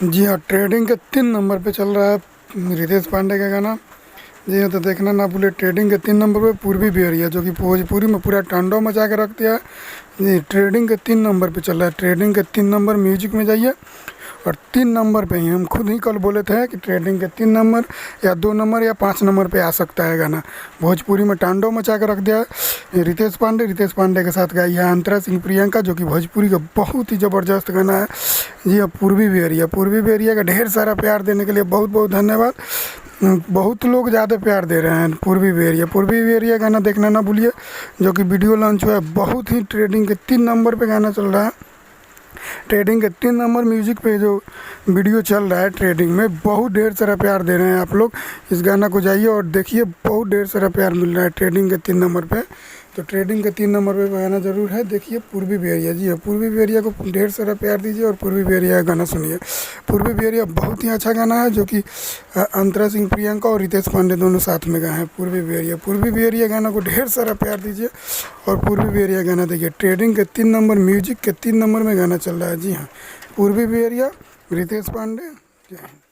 जी हाँ, ट्रेडिंग के 3 नंबर पे चल रहा है रितेश पांडे का गाना। जी हाँ, तो देखना ना भूले, ट्रेडिंग के 3 नंबर पे पूर्वी बेरिया, जो कि भोजपुरी में पूरा टांडव मचा के रख दिया है। जी, ट्रेडिंग के 3 नंबर पे चल रहा है। ट्रेडिंग के 3 नंबर म्यूजिक में जाइए, और 3 नंबर पे ही हम खुद ही कल बोले थे कि ट्रेडिंग के 3 नंबर या 2 नंबर या 5 नंबर पे आ सकता है गाना। भोजपुरी में टांडव मचा के रख दिया है रितेश पांडे के साथ गाई है अंतरा सिंह प्रियंका, जो कि भोजपुरी का बहुत ही ज़बरदस्त गाना है। जी हाँ, पूर्वी बेरिया का ढेर सारा प्यार देने के लिए बहुत बहुत धन्यवाद। बहुत लोग ज़्यादा प्यार दे रहे हैं पूर्वी बेरिया गाना देखना ना भूलिए, जो कि वीडियो लॉन्च हुआ है। बहुत ही ट्रेडिंग के 3 नंबर पे गाना चल रहा है। ट्रेडिंग के 3 नंबर म्यूजिक पे जो वीडियो चल रहा है, ट्रेडिंग में बहुत ढेर सारा प्यार दे रहे हैं आप लोग। इस गाना को जाइए और देखिए, बहुत ढेर सारा प्यार मिल रहा है ट्रेडिंग के 3 नंबर पे। तो ट्रेडिंग के 3 नंबर पे गाना ज़रूर है, देखिए पूर्वी बेरिया। जी हाँ, पूर्वी बेरिया को ढेर सारा प्यार दीजिए और पूर्वी बेरिया का गाना सुनिए। पूर्वी बेरिया बहुत ही अच्छा गाना है, जो कि अंतरा सिंह प्रियंका और रितेश पांडे दोनों साथ में गाए हैं। पूर्वी बेरिया गाना को ढेर सारा प्यार दीजिए और पूर्वी बेरिया गाना देखिए। ट्रेडिंग के 3 नंबर म्यूजिक के 3 नंबर में गाना चल रहा है। जी हाँ, पूर्वी बेरिया, रितेश पांडे। जय हिंद।